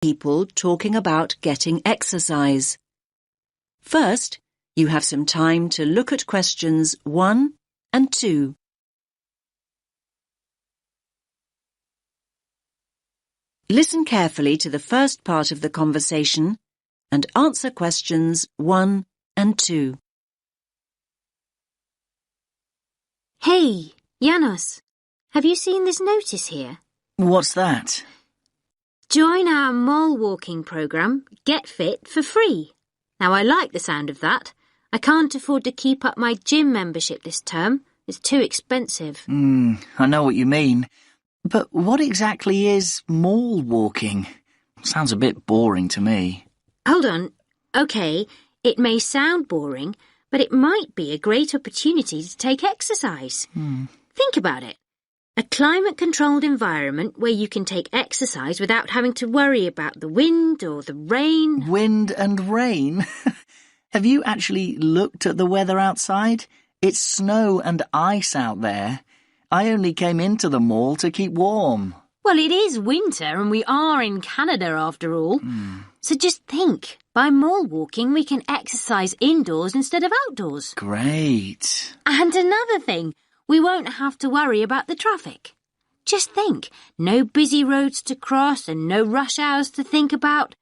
people talking about getting exercise. First, you have some time to look at questions 1 and 2. Listen carefully to the first part of the conversation and answer questions 1 and 2. Hey, Janos, have you seen this notice here? What's that? Join our mole walking program, Get Fit, for free. Now, I like the sound of that. I can't afford to keep up my gym membership this term. It's too expensive. I know what you mean. But what exactly is mole walking? Sounds a bit boring to me. Hold on. OK, it may sound boring, but it might be a great opportunity to take exercise. Think about it. A climate-controlled environment where you can take exercise without having to worry about the wind or the rain. Wind and rain? Have you actually looked at the weather outside? It's snow and ice out there. I only came into the mall to keep warm. Well, it is winter and we are in Canada after all. So just think, by mall walking we can exercise indoors instead of outdoors. Great. And another thing, we won't have to worry about the traffic. Just think, no busy roads to cross and no rush hours to think about.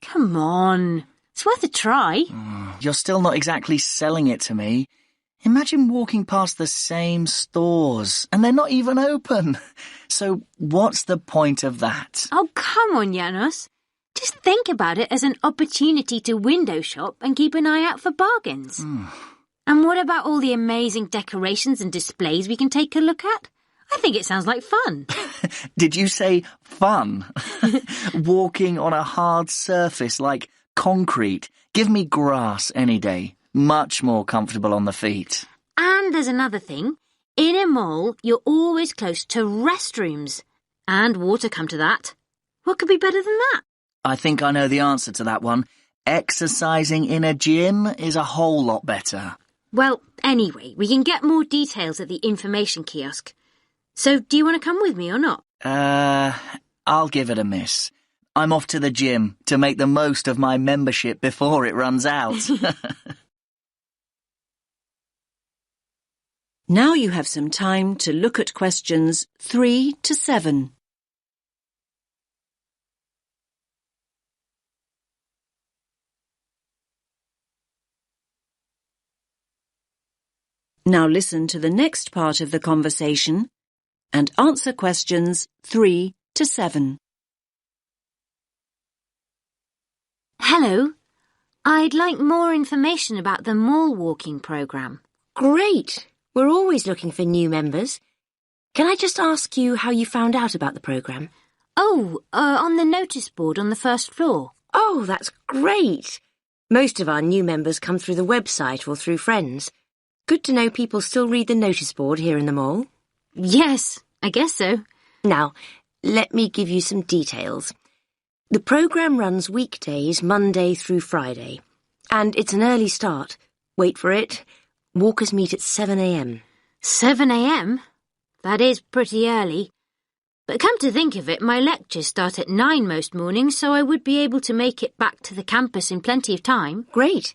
Come on, it's worth a try. You're still not exactly selling it to me. Imagine walking past the same stores and they're not even open. So what's the point of that? Oh, come on, Janos. Just think about it as an opportunity to window shop and keep an eye out for bargains. And what about all the amazing decorations and displays we can take a look at? I think it sounds like fun. Did you say fun? Walking on a hard surface like concrete. Give me grass any day. Much more comfortable on the feet. And there's another thing. In a mall, you're always close to restrooms. And water, come to that. What could be better than that? I think I know the answer to that one. Exercising in a gym is a whole lot better. Well, anyway, we can get more details at the information kiosk. So, do you want to come with me or not? I'll give it a miss. I'm off to the gym to make the most of my membership before it runs out. Now you have some time to look at questions 3 to 7. Now listen to the next part of the conversation and answer questions 3 to 7. Hello. I'd like more information about the mall walking program. Great. We're always looking for new members. Can I just ask you how you found out about the program? Oh, on the notice board on the first floor. Oh, that's great. Most of our new members come through the website or through friends. Good to know people still read the notice board here in the mall. Yes, I guess so. Now, let me give you some details. The program runs weekdays, Monday through Friday. And it's an early start. Wait for it. Walkers meet at 7 a.m. 7 a.m? That is pretty early. But come to think of it, my lectures start at 9 most mornings, so I would be able to make it back to the campus in plenty of time. Great.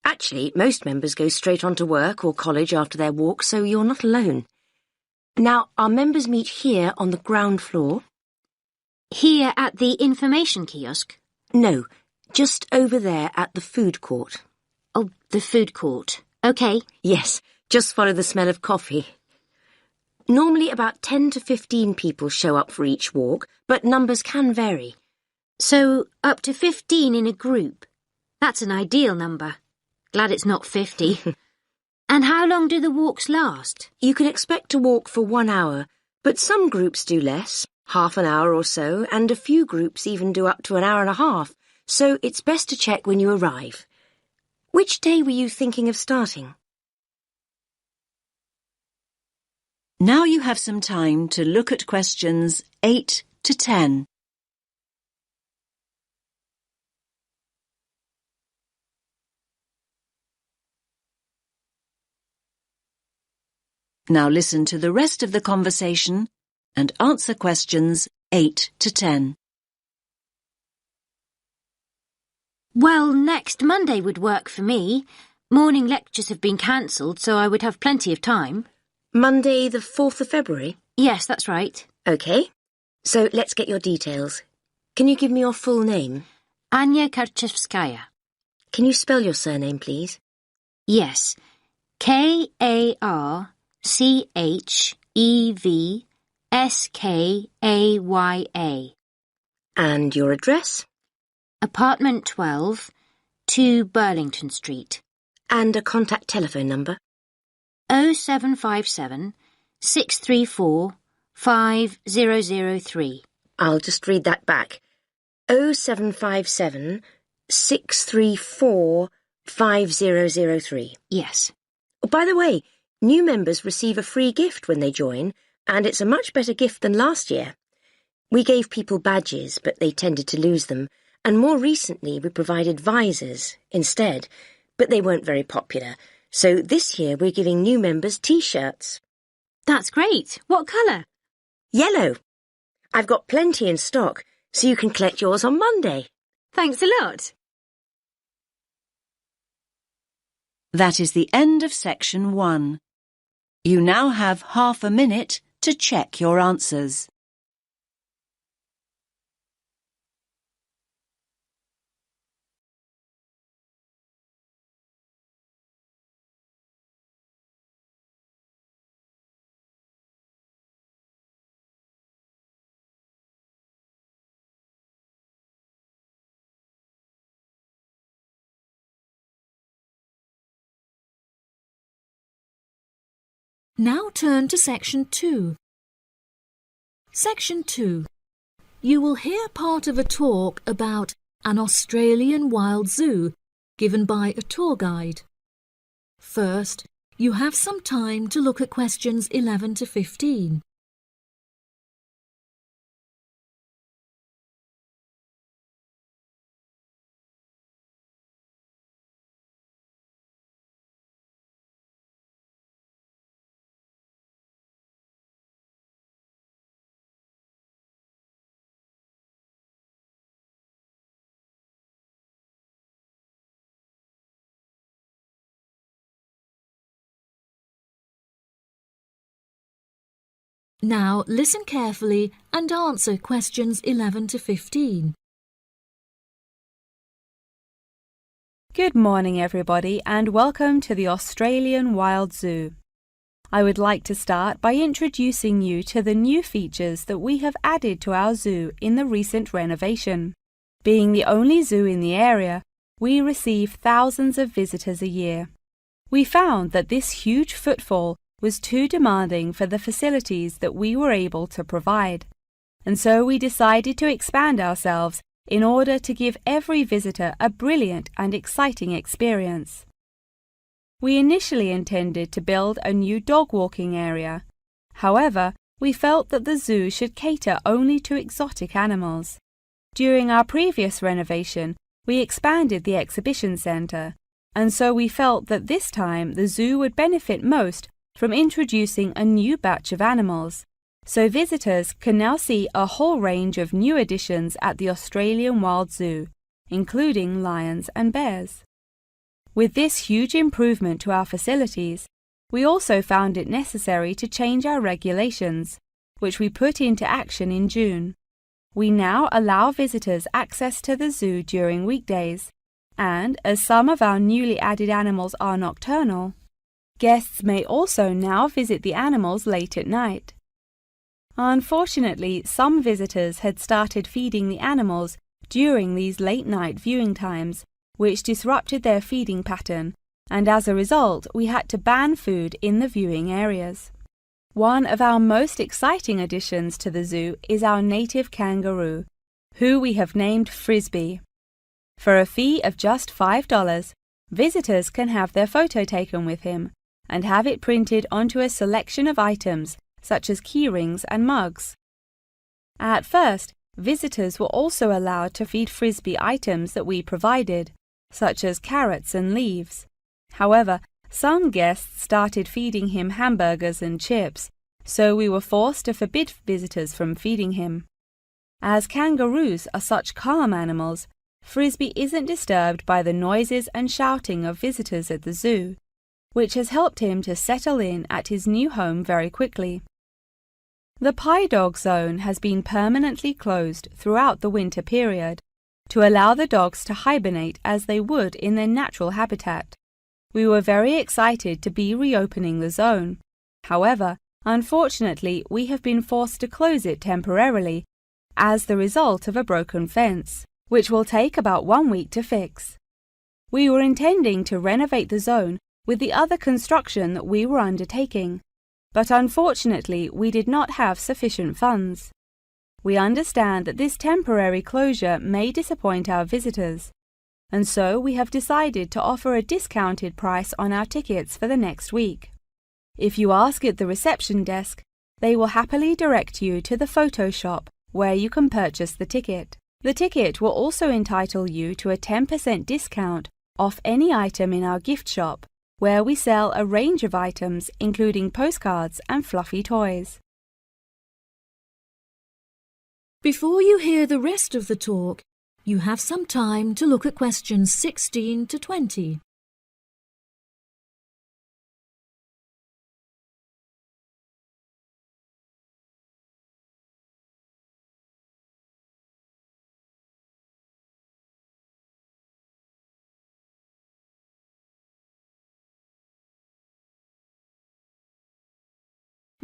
Actually, most members go straight on to work or college after their walk, so you're not alone. Now, our members meet here on the ground floor. Here at the information kiosk? No, just over there at the food court. Oh, the food court. OK. Yes, just follow the smell of coffee. Normally about 10 to 15 people show up for each walk, but numbers can vary. So, up to 15 in a group. That's an ideal number. Glad it's not 50. And how long do the walks last? You can expect to walk for 1 hour, but some groups do less, half an hour or so, and a few groups even do up to an hour and a half, so it's best to check when you arrive. Which day were you thinking of starting? Now you have some time to look at questions 8 to 10. Now listen to the rest of the conversation and answer questions 8 to 10. Well, next Monday would work for me. Morning lectures have been cancelled, so I would have plenty of time. Monday the 4th of February? Yes, that's right. OK. So let's get your details. Can you give me your full name? Anya Karczewskaya. Can you spell your surname, please? Yes. Karczewskaya. And your address? Apartment 12, 2 Burlington Street. And a contact telephone number? 0757 634 5003. I'll just read that back. 0757 634 5003. Yes. Oh, by the way, new members receive a free gift when they join, and it's a much better gift than last year. We gave people badges, but they tended to lose them, and more recently we provided visors instead, but they weren't very popular. So this year we're giving new members T-shirts. That's great. What colour? Yellow. I've got plenty in stock, so you can collect yours on Monday. Thanks a lot. That is the end of section 1. You now have half a minute to check your answers. Now turn to Section 2. Section 2. You will hear part of a talk about an Australian wild zoo given by a tour guide. First, you have some time to look at questions 11 to 15. Now listen carefully and answer questions 11 to 15. Good morning everybody and welcome to the Australian Wild Zoo. I would like to start by introducing you to the new features that we have added to our zoo in the recent renovation. Being the only zoo in the area, we receive thousands of visitors a year. We found that this huge footfall was too demanding for the facilities that we were able to provide, and so we decided to expand ourselves in order to give every visitor a brilliant and exciting experience. We initially intended to build a new dog walking area. However, we felt that the zoo should cater only to exotic animals. During our previous renovation, we expanded the exhibition centre, and so we felt that this time the zoo would benefit most from introducing a new batch of animals, so visitors can now see a whole range of new additions at the Australian Wild Zoo, including lions and bears. With this huge improvement to our facilities, we also found it necessary to change our regulations, which we put into action in June. We now allow visitors access to the zoo during weekdays, and as some of our newly added animals are nocturnal, guests may also now visit the animals late at night. Unfortunately, some visitors had started feeding the animals during these late-night viewing times, which disrupted their feeding pattern, and as a result, we had to ban food in the viewing areas. One of our most exciting additions to the zoo is our native kangaroo, who we have named Frisbee. For a fee of just $5, visitors can have their photo taken with him and have it printed onto a selection of items such as keyrings and mugs. At first, visitors were also allowed to feed Frisbee items that we provided, such as carrots and leaves. However, some guests started feeding him hamburgers and chips, so we were forced to forbid visitors from feeding him. As kangaroos are such calm animals, Frisbee isn't disturbed by the noises and shouting of visitors at the zoo, which has helped him to settle in at his new home very quickly. The Pie Dog Zone has been permanently closed throughout the winter period to allow the dogs to hibernate as they would in their natural habitat. We were very excited to be reopening the zone. However, unfortunately, we have been forced to close it temporarily as the result of a broken fence, which will take about 1 week to fix. We were intending to renovate the zone with the other construction that we were undertaking, but unfortunately we did not have sufficient funds. We understand that this temporary closure may disappoint our visitors, and so we have decided to offer a discounted price on our tickets for the next week. If you ask at the reception desk, they will happily direct you to the photo shop where you can purchase the ticket. The ticket will also entitle you to a 10% discount off any item in our gift shop, where we sell a range of items including postcards and fluffy toys. Before you hear the rest of the talk, you have some time to look at questions 16 to 20.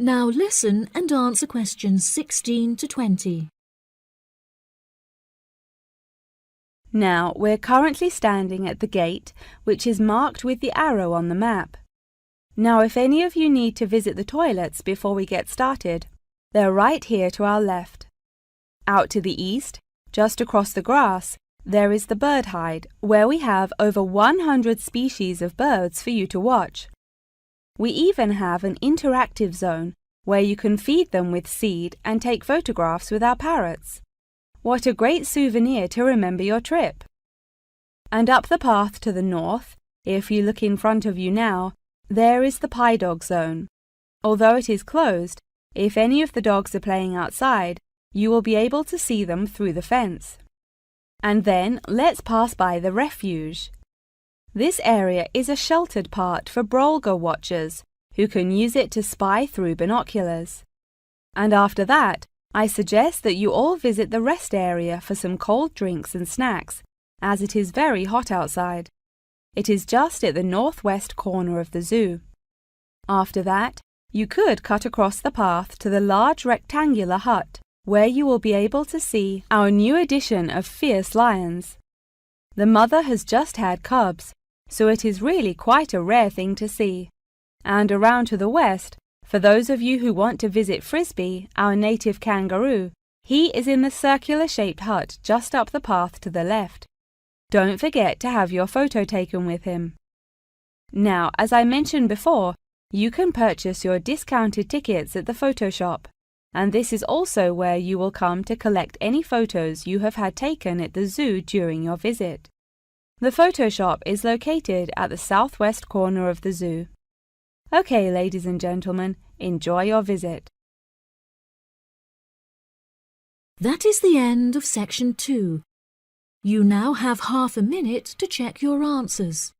Now listen and answer questions 16 to 20. Now, we're currently standing at the gate, which is marked with the arrow on the map. Now, if any of you need to visit the toilets before we get started, they're right here to our left. Out to the east, just across the grass, there is the bird hide, where we have over 100 species of birds for you to watch. We even have an interactive zone where you can feed them with seed and take photographs with our parrots. What a great souvenir to remember your trip! And up the path to the north, if you look in front of you now, there is the Pie Dog Zone. Although it is closed, if any of the dogs are playing outside, you will be able to see them through the fence. And then let's pass by the refuge. This area is a sheltered part for Brolga watchers who can use it to spy through binoculars. And after that, I suggest that you all visit the rest area for some cold drinks and snacks, as it is very hot outside. It is just at the northwest corner of the zoo. After that, you could cut across the path to the large rectangular hut, where you will be able to see our new edition of fierce lions. The mother has just had cubs, so it is really quite a rare thing to see. And around to the west, for those of you who want to visit Frisbee, our native kangaroo, he is in the circular-shaped hut just up the path to the left. Don't forget to have your photo taken with him. Now, as I mentioned before, you can purchase your discounted tickets at the photo shop, and this is also where you will come to collect any photos you have had taken at the zoo during your visit. The photo shop is located at the southwest corner of the zoo. Okay, ladies and gentlemen, enjoy your visit. That is the end of section 2. You now have half a minute to check your answers.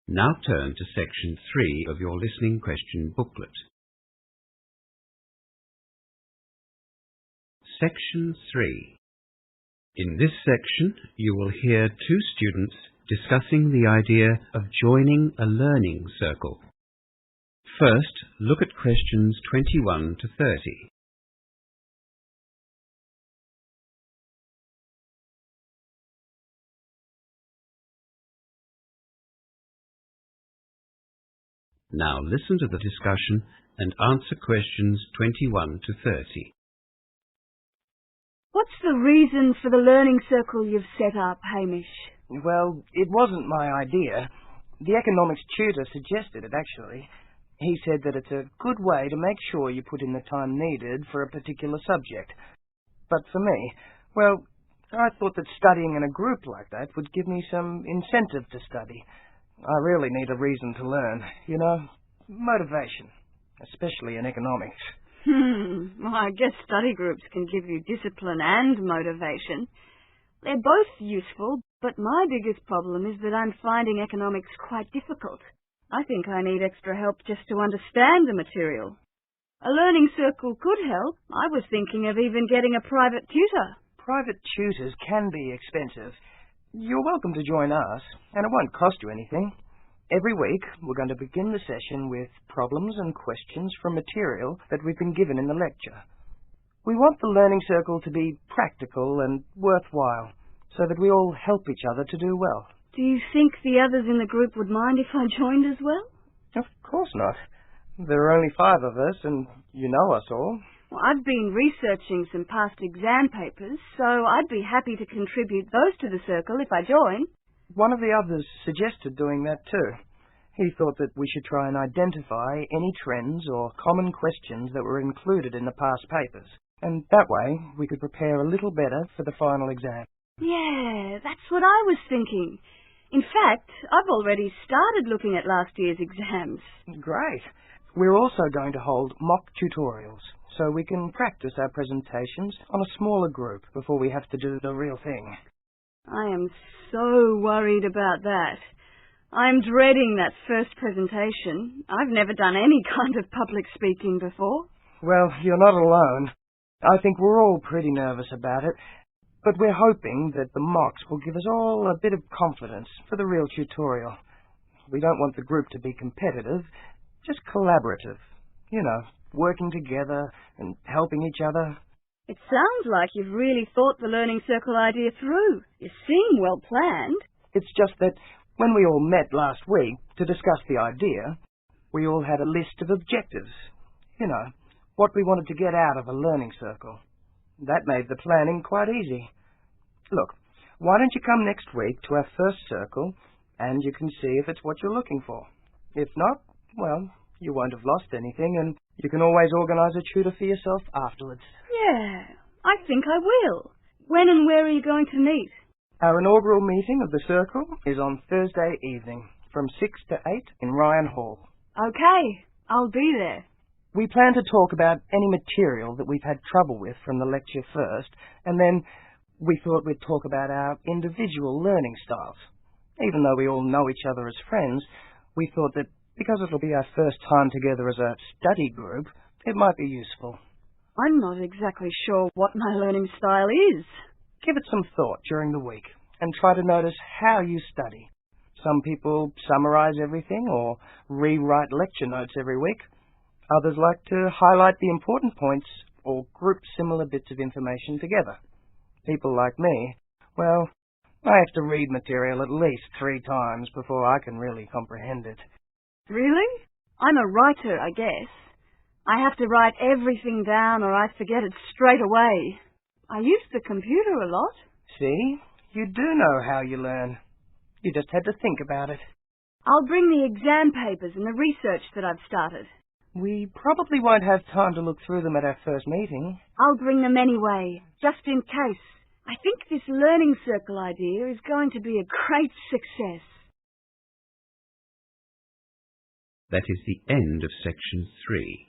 Now turn to section 3 of your listening question booklet. Section 3. In this section, you will hear two students discussing the idea of joining a learning circle. First, look at questions 21 to 30. Now listen to the discussion and answer questions 21 to 30. What's the reason for the learning circle you've set up, Hamish? Well, it wasn't my idea. The economics tutor suggested it, actually. He said that it's a good way to make sure you put in the time needed for a particular subject. But for me, well, I thought that studying in a group like that would give me some incentive to study. I really need a reason to learn, you know, motivation, especially in economics. Well, I guess study groups can give you discipline and motivation. They're both useful, but my biggest problem is that I'm finding economics quite difficult. I think I need extra help just to understand the material. A learning circle could help. I was thinking of even getting a private tutor. Private tutors can be expensive. You're welcome to join us, and it won't cost you anything. Every week, we're going to begin the session with problems and questions from material that we've been given in the lecture. We want the learning circle to be practical and worthwhile, so that we all help each other to do well. Do you think the others in the group would mind if I joined as well? Of course not. There are only 5 of us, and you know us all. Well, I've been researching some past exam papers, so I'd be happy to contribute those to the circle if I join. One of the others suggested doing that too. He thought that we should try and identify any trends or common questions that were included in the past papers, and that way we could prepare a little better for the final exam. Yeah, that's what I was thinking. In fact, I've already started looking at last year's exams. Great. We're also going to hold mock tutorials, so we can practice our presentations on a smaller group before we have to do the real thing. I am so worried about that. I'm dreading that first presentation. I've never done any kind of public speaking before. Well, you're not alone. I think we're all pretty nervous about it, but we're hoping that the mocks will give us all a bit of confidence for the real tutorial. We don't want the group to be competitive, just collaborative. You know, working together and helping each other. It sounds like you've really thought the learning circle idea through. You seem well planned. It's just that when we all met last week to discuss the idea, we all had a list of objectives. You know, what we wanted to get out of a learning circle. That made the planning quite easy. Look, why don't you come next week to our first circle, and you can see if it's what you're looking for. If not, well, you won't have lost anything, and you can always organise a tutor for yourself afterwards. Yeah, I think I will. When and where are you going to meet? Our inaugural meeting of the circle is on Thursday evening, from 6 to 8 in Ryan Hall. Okay, I'll be there. We plan to talk about any material that we've had trouble with from the lecture first, and then we thought we'd talk about our individual learning styles. Even though we all know each other as friends, we thought that because it'll be our first time together as a study group, it might be useful. I'm not exactly sure what my learning style is. Give it some thought during the week and try to notice how you study. Some people summarize everything or rewrite lecture notes every week. Others like to highlight the important points or group similar bits of information together. People like me, well, I have to read material at least 3 times before I can really comprehend it. Really? I'm a writer, I guess. I have to write everything down or I forget it straight away. I use the computer a lot. See? You do know how you learn. You just had to think about it. I'll bring the exam papers and the research that I've started. We probably won't have time to look through them at our first meeting. I'll bring them anyway, just in case. I think this learning circle idea is going to be a great success. That is the end of section 3.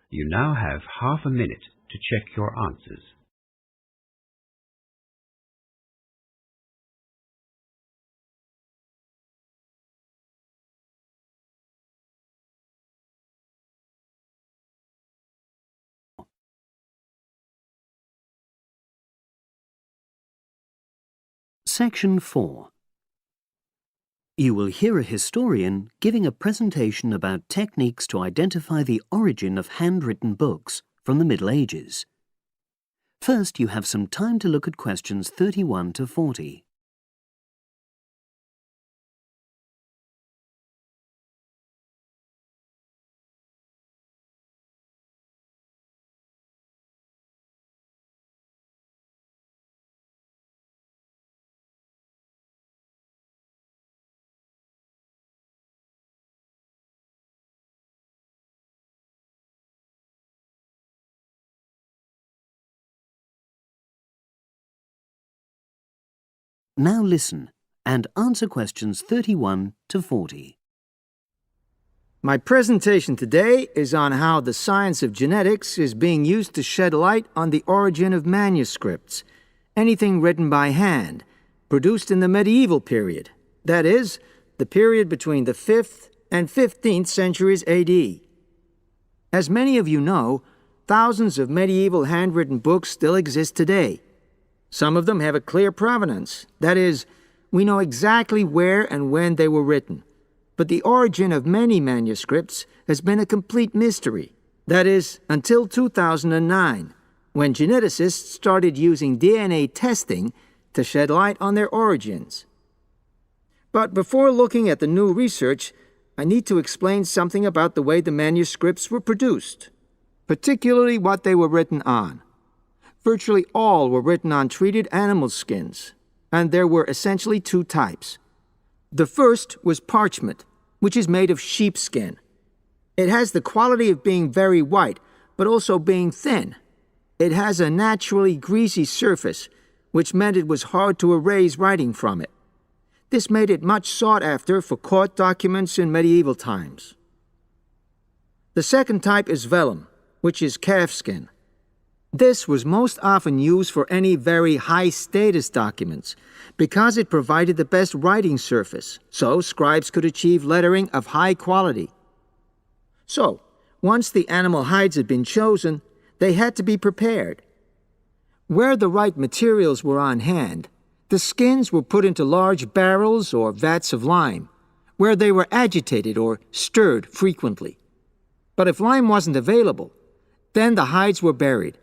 You now have half a minute to check your answers. Section 4. You will hear a historian giving a presentation about techniques to identify the origin of handwritten books from the Middle Ages. First, you have some time to look at questions 31 to 40. Now listen and answer questions 31 to 40. My presentation today is on how the science of genetics is being used to shed light on the origin of manuscripts, anything written by hand, produced in the medieval period, that is, the period between the 5th and 15th centuries AD. As many of you know, thousands of medieval handwritten books still exist today. Some of them have a clear provenance, that is, we know exactly where and when they were written. But the origin of many manuscripts has been a complete mystery, that is, until 2009, when geneticists started using DNA testing to shed light on their origins. But before looking at the new research, I need to explain something about the way the manuscripts were produced, particularly what they were written on. Virtually all were written on treated animal skins, and there were essentially two types. The first was parchment, which is made of sheepskin. It has the quality of being very white, but also being thin. It has a naturally greasy surface, which meant it was hard to erase writing from it. This made it much sought after for court documents in medieval times. The second type is vellum, which is calfskin. This was most often used for any very high-status documents because it provided the best writing surface, so scribes could achieve lettering of high quality. So, once the animal hides had been chosen, they had to be prepared. Where the right materials were on hand, the skins were put into large barrels or vats of lime, where they were agitated or stirred frequently. But if lime wasn't available, then the hides were buried.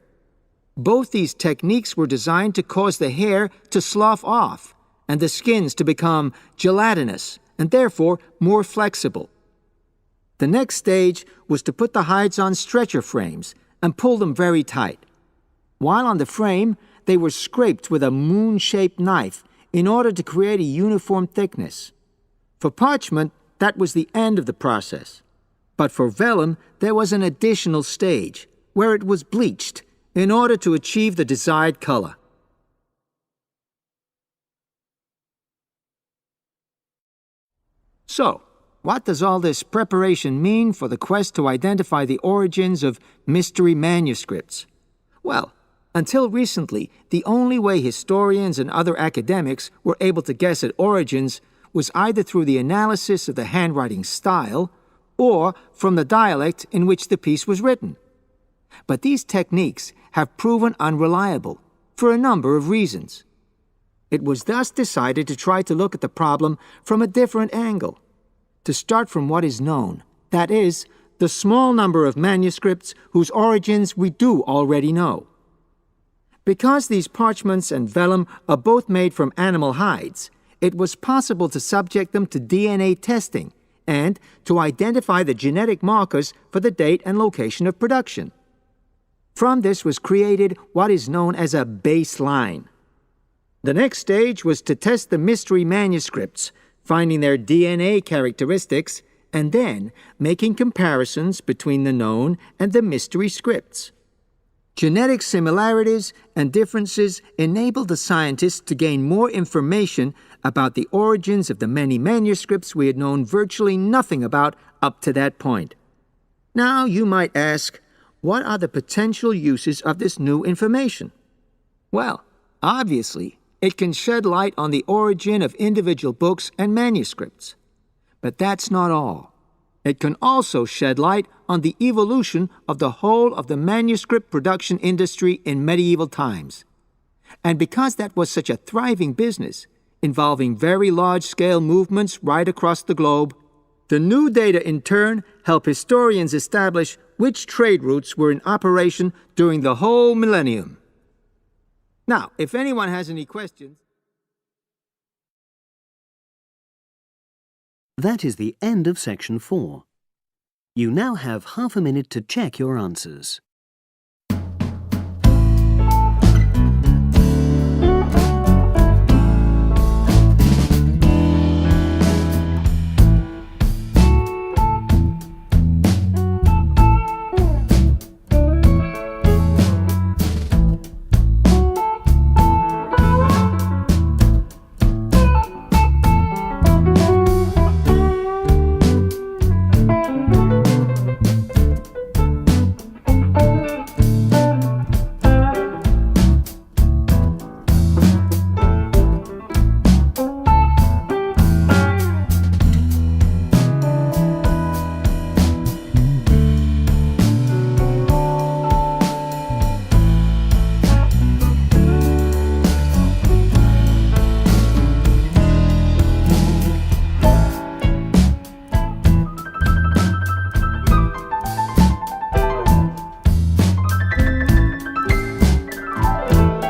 Both these techniques were designed to cause the hair to slough off and the skins to become gelatinous and therefore more flexible. The next stage was to put the hides on stretcher frames and pull them very tight. While on the frame, they were scraped with a moon-shaped knife in order to create a uniform thickness. For parchment, that was the end of the process. But for vellum, there was an additional stage, where it was bleached in order to achieve the desired color. So, what does all this preparation mean for the quest to identify the origins of mystery manuscripts? Well, until recently, the only way historians and other academics were able to guess at origins was either through the analysis of the handwriting style or from the dialect in which the piece was written. But these techniques have proven unreliable for a number of reasons. It was thus decided to try to look at the problem from a different angle, to start from what is known, that is, the small number of manuscripts whose origins we do already know. Because these parchments and vellum are both made from animal hides, it was possible to subject them to DNA testing and to identify the genetic markers for the date and location of production. From this was created what is known as a baseline. The next stage was to test the mystery manuscripts, finding their DNA characteristics, and then making comparisons between the known and the mystery scripts. Genetic similarities and differences enabled the scientists to gain more information about the origins of the many manuscripts we had known virtually nothing about up to that point. Now you might ask, what are the potential uses of this new information? Well, obviously, it can shed light on the origin of individual books and manuscripts. But that's not all. It can also shed light on the evolution of the whole of the manuscript production industry in medieval times. And because that was such a thriving business, involving very large-scale movements right across the globe, the new data in turn help historians establish which trade routes were in operation during the whole millennium. Now, if anyone has any questions... That is the end of section 4. You now have half a minute to check your answers.